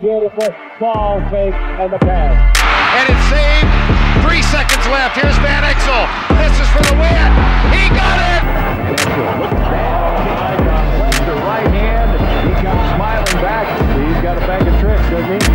Beautiful ball fake and the pass. And it's saved. 3 seconds left. Here's Van Exel. This is for the win. He got it. Left to right hand. He comes smiling back. He's got a bag of tricks, doesn't he?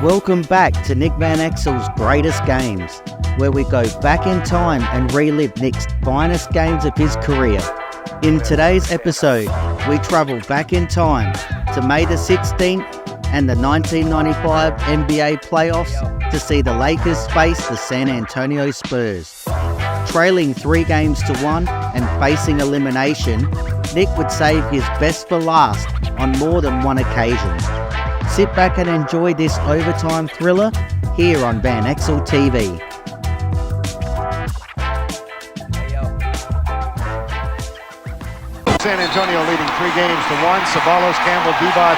Welcome back to Nick Van Exel's Greatest Games, where we go back in time and relive Nick's finest games of his career. In today's episode, we travel back in time to May the 16th and the 1995 NBA playoffs to see the Lakers face the San Antonio Spurs. Trailing 3 games to 1 and facing elimination, Nick would save his best for last on more than one occasion. Sit back and enjoy this overtime thriller here on Van Exel TV. San Antonio leading 3 games to 1. Ceballos, Campbell, Divac,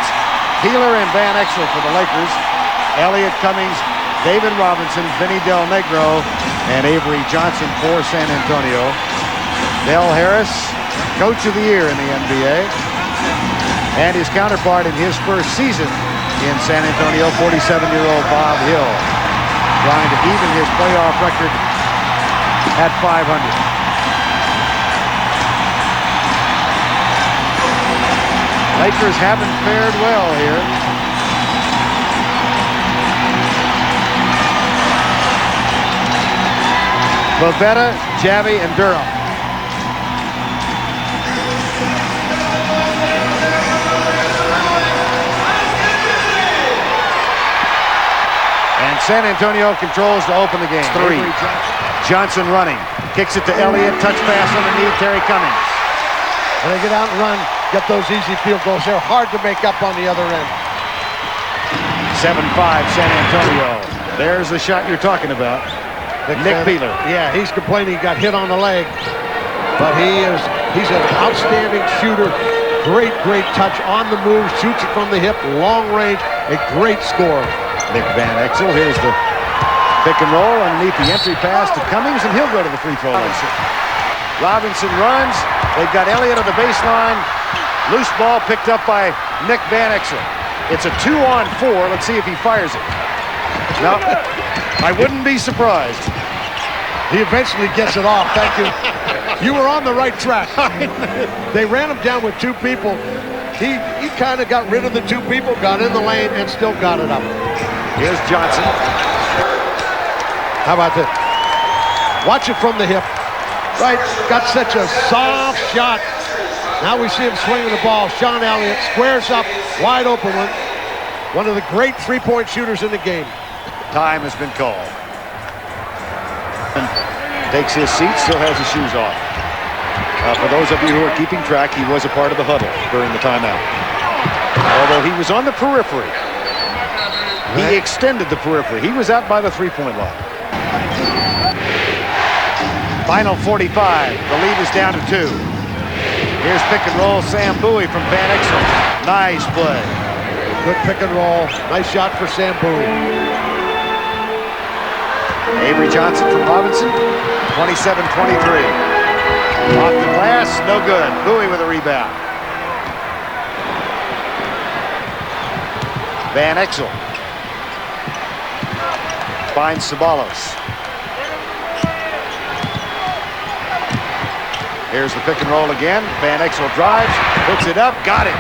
Keeler, and Van Exel for the Lakers. Elliott, Cummings, David Robinson, Vinny Del Negro, and Avery Johnson for San Antonio. Del Harris, Coach of the Year in the NBA. And his counterpart in his first season in San Antonio, 47-year-old Bob Hill, trying to even his playoff record at 500. Lakers haven't fared well here. Bobetta, Javi, and Durham. San Antonio controls to open the game. 3. Johnson running. Kicks it to Elliott. Touch pass underneath Terry Cummings. When they get out and run, get those easy field goals. They're hard to make up on the other end. 7-5 San Antonio. There's the shot you're talking about. Nick Peeler. Yeah, he's complaining he got hit on the leg. But he's an outstanding shooter. Great touch on the move. Shoots it from the hip. Long range. A great score. Nick Van Exel, here's the pick and roll underneath the entry pass to Cummings, and he'll go to the free throw line. Robinson runs. They've got Elliott on the baseline. Loose ball picked up by Nick Van Exel. It's a 2-on-4. Let's see if he fires it. No, I wouldn't be surprised. He eventually gets it off. Thank you. You were on the right track. They ran him down with 2 people. He kind of got rid of the 2 people, got in the lane, and still got it up. Here's Johnson. How about this? Watch it from the hip. Right, got such a soft shot. Now we see him swinging the ball. Sean Elliott squares up, wide open one. One of the great 3-point shooters in the game. Time has been called. Takes his seat, still has his shoes off. For those of you who are keeping track, he was a part of the huddle during the timeout. Although he was on the periphery. He extended the periphery. He was out by the 3-point line. Final 45. The lead is down to 2. Here's pick and roll. Sam Bowie from Van Exel. Nice play. Good pick and roll. Nice shot for Sam Bowie. Avery Johnson from Robinson. 27-23. Off the glass, no good. Bowie with a rebound. Van Exel finds Ceballos. Here's the pick and roll again. Van Exel drives, puts it up, got it.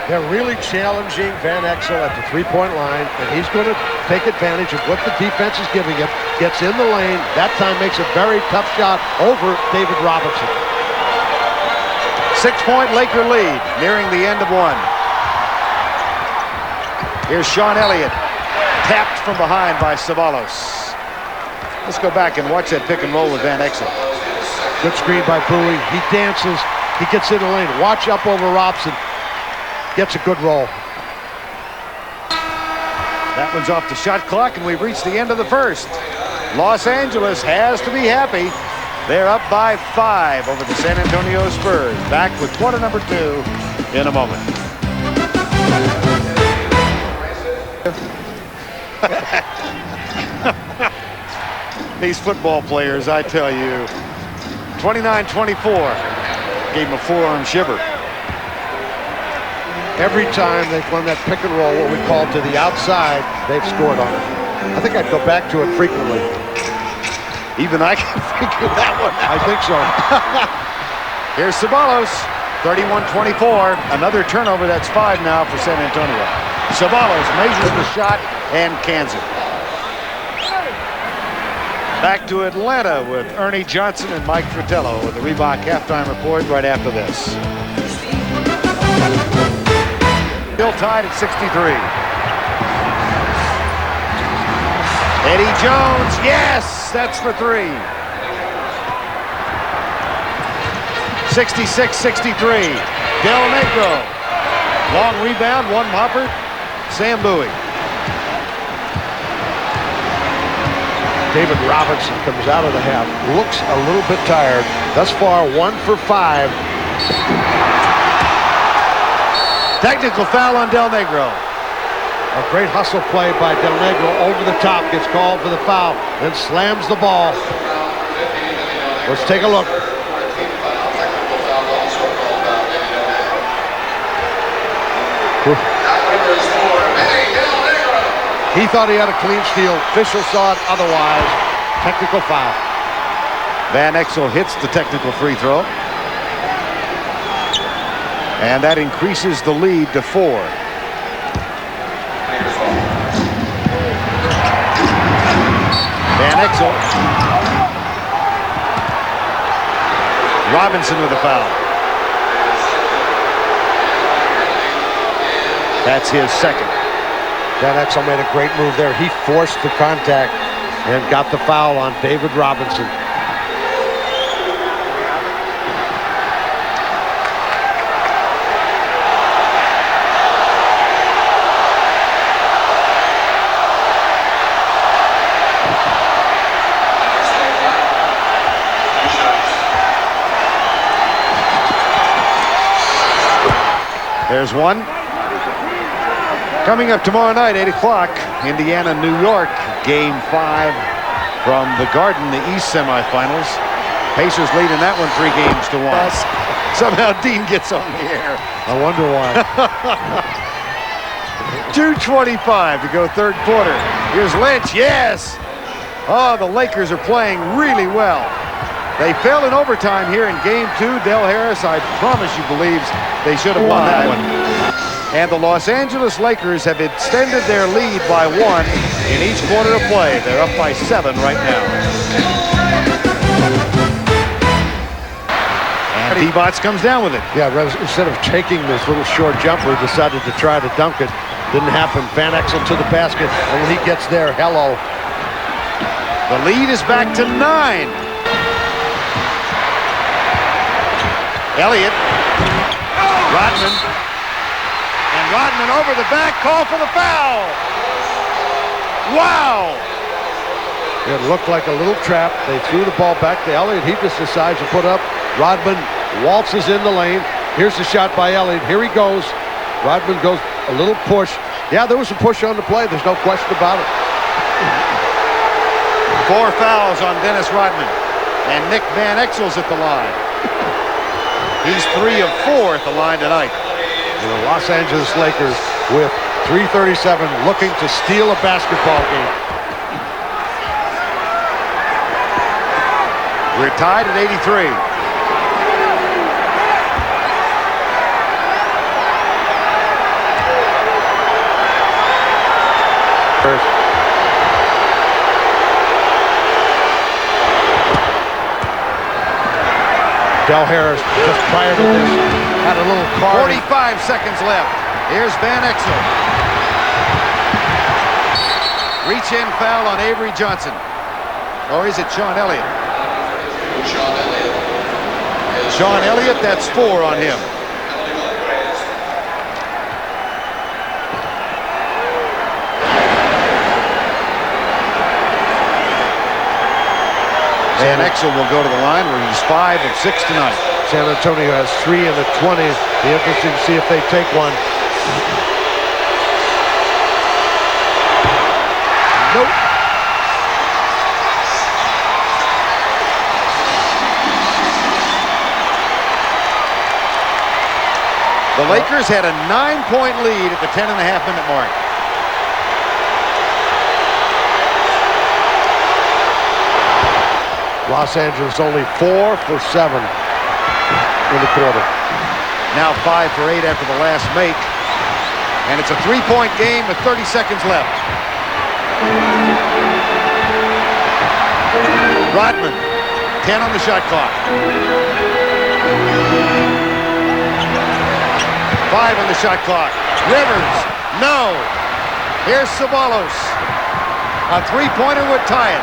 They're really challenging Van Exel at the 3-point line, and he's going to take advantage of what the defense is giving him. Gets in the lane, that time makes a very tough shot over David Robinson. 6-point Laker lead, nearing the end of 1. Here's Sean Elliott, tapped from behind by Ceballos. Let's go back and watch that pick and roll with Van Exel. Good screen by Bowie. He dances, he gets in the lane. Watch up over Robson. Gets a good roll. That one's off the shot clock, and we've reached the end of the first. Los Angeles has to be happy. They're up by 5 over the San Antonio Spurs. Back with quarter number 2 in a moment. These football players, I tell you. 29-24. Gave him a forearm shiver. Every time they've run that pick and roll, what we call to the outside, they've scored on it. I think I'd go back to it frequently. Even I can figure that one out. I think so. Here's Ceballos, 31-24. Another turnover, that's 5 now for San Antonio. Ceballos measures the shot and cans it. Back to Atlanta with Ernie Johnson and Mike Fratello with the Reebok halftime report right after this. Still tied at 63. Eddie Jones, yes, that's for 3. 66-63. Del Negro. Long rebound, one hopper. Sam Bowie. David Robinson comes out of the half, looks a little bit tired. Thus far, 1 for 5. Technical foul on Del Negro. A great hustle play by Del Negro over the top, gets called for the foul, then slams the ball. Let's take a look. He thought he had a clean steal. Official saw it otherwise. Technical foul. Van Exel hits the technical free throw. And that increases the lead to 4. Van Exel. Robinson with a foul. That's his second. Van Exel made a great move there. He forced the contact and got the foul on David Robinson. There's one. Coming up tomorrow night, 8 o'clock, Indiana, New York, Game 5 from the Garden, the East semifinals. Pacers lead in that one 3-1. Somehow Dean gets on the air. I wonder why. 2:25 to go third quarter. Here's Lynch, yes! Oh, the Lakers are playing really well. They fell in overtime here in Game 2. Del Harris, I promise you, believes they should have won that one. And the Los Angeles Lakers have extended their lead by 1 in each quarter of play. They're up by 7 right now. And D-Bots comes down with it. Yeah, instead of taking this little short jumper, decided to try to dunk it. Didn't happen. Van Exel to the basket, and when he gets there, hello. The lead is back to 9. Elliott. Rodman. And Rodman over the back, call for the foul. Wow. It looked like a little trap. They threw the ball back to Elliott. He just decides to put up. Rodman waltzes in the lane. Here's the shot by Elliott. Here he goes. Rodman goes a little push. Yeah, there was a push on the play. There's no question about it. 4 fouls on Dennis Rodman. And Nick Van Exel's at the line. He's 3 of 4 at the line tonight. The Los Angeles Lakers with 3:37 looking to steal a basketball game. We're tied at 83. Del Harris, just prior to this, had a little card. 45 seconds left. Here's Van Exel. Reach-in foul on Avery Johnson. Or is it Sean Elliott? Sean Elliott, that's 4 on him. Van Exel will go to the line where he's 5 of 6 tonight. San Antonio has 3 in the 20. Be interesting to see if they take one. Nope. The Lakers had a 9-point lead at the 10.5-minute mark. Los Angeles only 4 for 7 in the quarter. Now 5 for 8 after the last make. And it's a 3-point game with 30 seconds left. Rodman, 10 on the shot clock. 5 on the shot clock. Rivers, no. Here's Ceballos. A 3-pointer would tie it.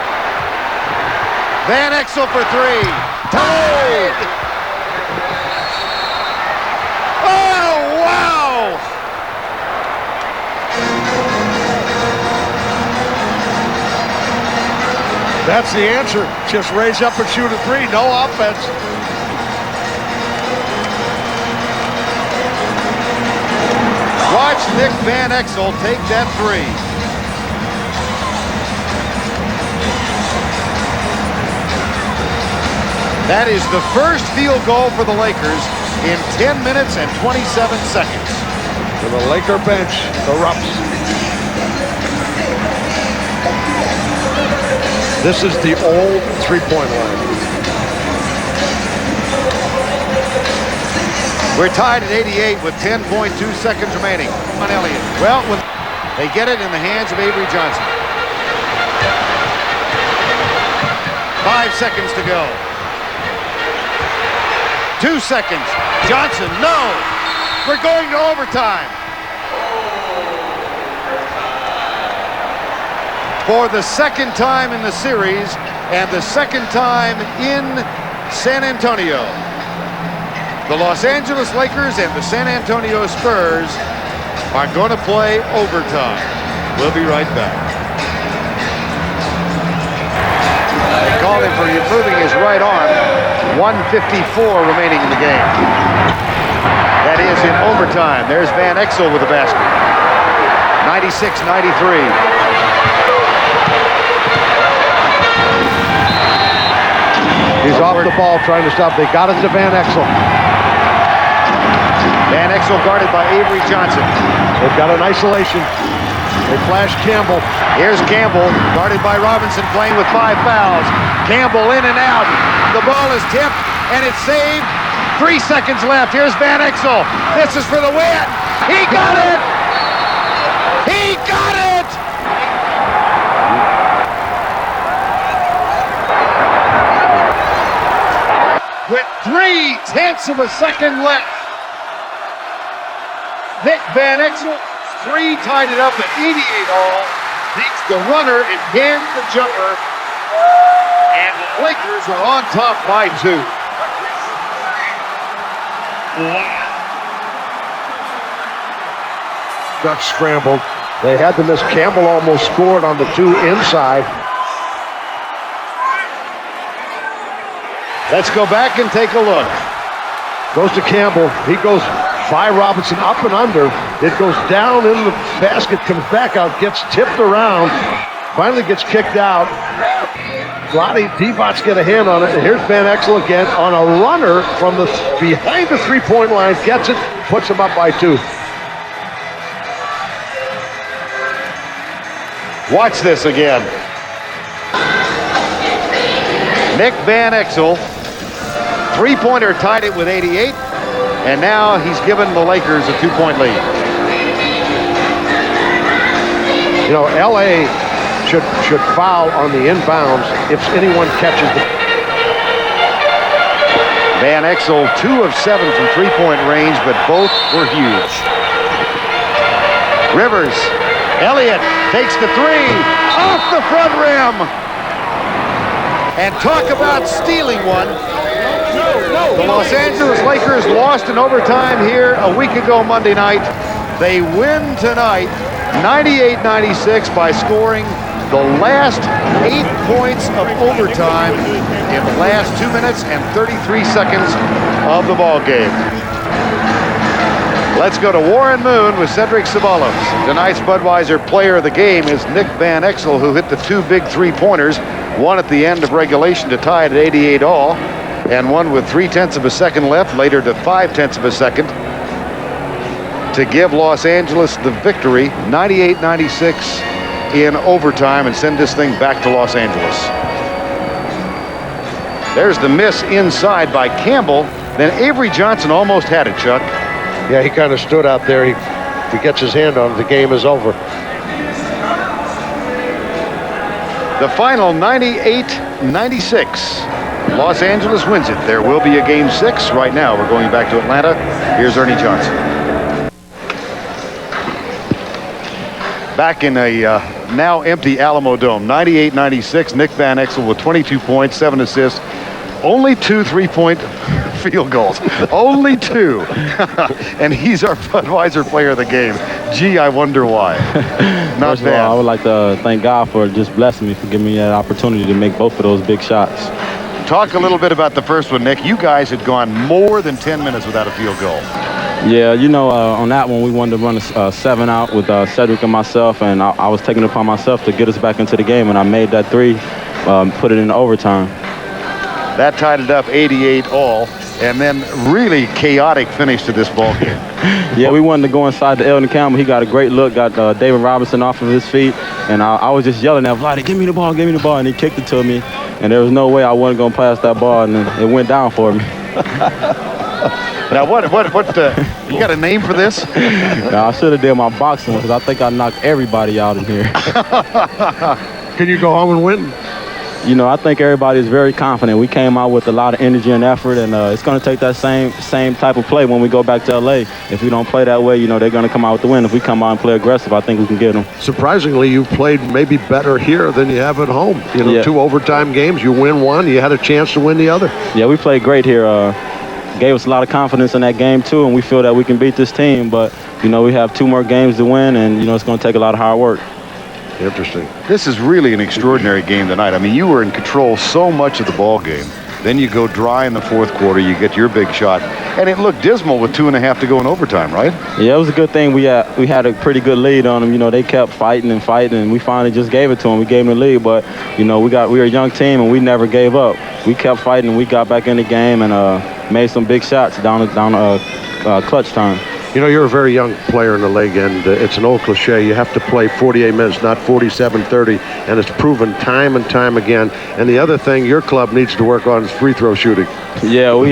Van Exel for 3. Tied! Oh, wow! That's the answer. Just raise up and shoot a 3. No offense. Watch Nick Van Exel take that 3. That is the first field goal for the Lakers in 10 minutes and 27 seconds. And the Laker bench erupts. This is the old three-point line. We're tied at 88 with 10.2 seconds remaining. On Elliott. Well, they get it in the hands of Avery Johnson. 5 seconds to go. 2 seconds. Johnson, no! We're going to overtime. For the second time in the series and the second time in San Antonio, the Los Angeles Lakers and the San Antonio Spurs are going to play overtime. We'll be right back. They called him for moving his right arm. 1:54 remaining in the game. That is in overtime. There's Van Exel with the basket. 96-93. He's off the ball trying to stop. They got it to Van Exel. Van Exel guarded by Avery Johnson. They've got an isolation. They flash Campbell. Here's Campbell, guarded by Robinson, playing with 5 fouls. Campbell in and out. The ball is tipped, and it's saved. 3 seconds left. Here's Van Exel. This is for the win. He got it! He got it! With 3/10 of a second left. Nick Van Exel, 3 tied it up at 88 all. Takes the runner and hands the jumper. And the Lakers are on top by 2. Got scrambled. They had to miss. Campbell almost scored on the 2 inside. Let's go back and take a look. Goes to Campbell. He goes by Robinson up and under. It goes down in the basket, comes back out, gets tipped around, finally gets kicked out. Vlade Divac get a hand on it, and here's Van Exel again on a runner from the behind the three-point line, gets it, puts him up by 2. Watch this again. Nick Van Exel, 3-pointer, tied it with 88, and now he's given the Lakers a 2-point lead. You know, LA should foul on the inbounds if anyone catches the... Van Exel, 2 of 7 from 3-point range, but both were huge. Rivers, Elliott takes the 3, off the front rim. And talk about stealing one. The Los Angeles Lakers lost in overtime here a week ago Monday night. They win tonight 98-96 by scoring the last 8 points of overtime in the last 2 minutes and 33 seconds of the ball game. Let's go to Warren Moon with Cedric Ceballos. Tonight's Budweiser player of the game is Nick Van Exel, who hit the 2 big 3-pointers, one at the end of regulation to tie it at 88 all, and one with 0.3 of a second left, later to 0.5 of a second. to give Los Angeles the victory, 98-96 in overtime, and send this thing back to Los Angeles. There's the miss inside by Campbell. Then Avery Johnson almost had it, Chuck. Yeah, he kind of stood out there. If he gets his hand on it, the game is over. The final 98-96. Los Angeles wins it. There will be a game 6. Right now, we're going back to Atlanta. Here's Ernie Johnson. Back in a now empty Alamo Dome. 98-96. Nick Van Exel with 22 points, 7 assists. Only 2 3-point field goals. Only 2. And he's our Budweiser player of the game. Gee, I wonder why. Not First bad. of all, I would like to thank God for just blessing me, for giving me that opportunity to make both of those big shots. Talk a little bit about the first one, Nick. You guys had gone more than 10 minutes without a field goal. Yeah, you know, on that one, we wanted to run a 7 out with Cedric and myself, and I was taking it upon myself to get us back into the game, and I made that 3, put it in overtime. That tied it up 88 all, and then really chaotic finish to this ball game. Yeah, we wanted to go inside to Eldon Campbell. He got a great look, got David Robinson off of his feet, and I was just yelling at Vladdy, give me the ball, and he kicked it to me, and there was no way I wasn't going to pass that ball, and it went down for me. Now, what you got a name for this? Now, I should have did my boxing because I think I knocked everybody out in here. Can you go home and win? You know, I think everybody is very confident. We came out with a lot of energy and effort, and it's going to take that same type of play when we go back to LA. If we don't play that way, you know, they're going to come out with the win. If we come out and play aggressive, I think we can get them. Surprisingly, you've played maybe better here than you have at home. You know, Yeah. 2 overtime games, you win one, you had a chance to win the other. Yeah, we played great here. Gave us a lot of confidence in that game, too, and we feel that we can beat this team. But, you know, we have 2 more games to win, and, you know, it's going to take a lot of hard work. Interesting. This is really an extraordinary game tonight. I mean, you were in control so much of the ball game. Then you go dry in the 4th quarter, you get your big shot, and it looked dismal with 2.5 to go in overtime, right? Yeah, it was a good thing. We had a pretty good lead on them. You know, they kept fighting, and we finally just gave it to them. We gave them the lead, but, you know, we were a young team, and we never gave up. We kept fighting, and we got back in the game and made some big shots down clutch time. You know, you're a very young player in the league, and it's an old cliche. You have to play 48 minutes, not 47, 30, and it's proven time and time again. And the other thing your club needs to work on is free throw shooting. Yeah, we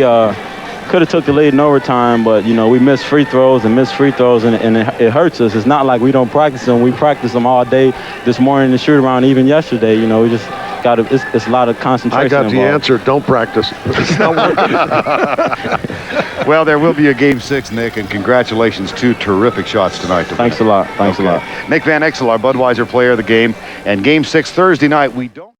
could have took the lead in overtime, but, you know, we missed free throws, and it hurts us. It's not like we don't practice them. We practice them all day this morning and shoot around, even yesterday. You know, we just got to, it's a lot of concentration I got the involved. answer. Don't practice. It's not working. Well, there will be a game 6, Nick, and congratulations. 2 terrific shots tonight. Thanks a lot. Thanks a lot. Nick Van Exel, our Budweiser player of the game, and game 6 Thursday night. We don't.